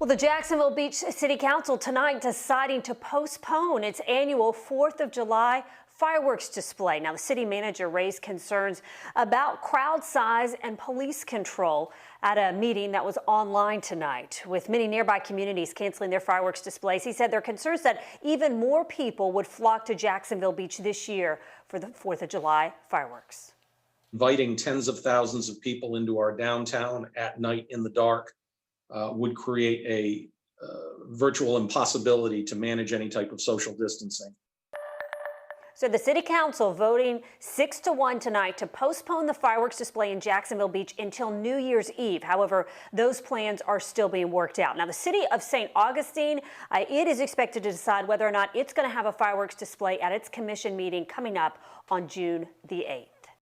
Well, the Jacksonville Beach City Council tonight deciding to postpone its annual 4th of July fireworks display. Now, the city manager raised concerns about crowd size and police control at a meeting that was online tonight. With many nearby communities canceling their fireworks displays, he said there are concerns that even more people would flock to Jacksonville Beach this year for the 4th of July fireworks. Inviting tens of thousands of people into our downtown at night in the dark would create a virtual impossibility to manage any type of social distancing. So the city council voting 6-1 tonight to postpone the fireworks display in Jacksonville Beach until New Year's Eve. However, those plans are still being worked out. Now, the city of St. Augustine, it is expected to decide whether or not it's going to have a fireworks display at its commission meeting coming up on June the 8th.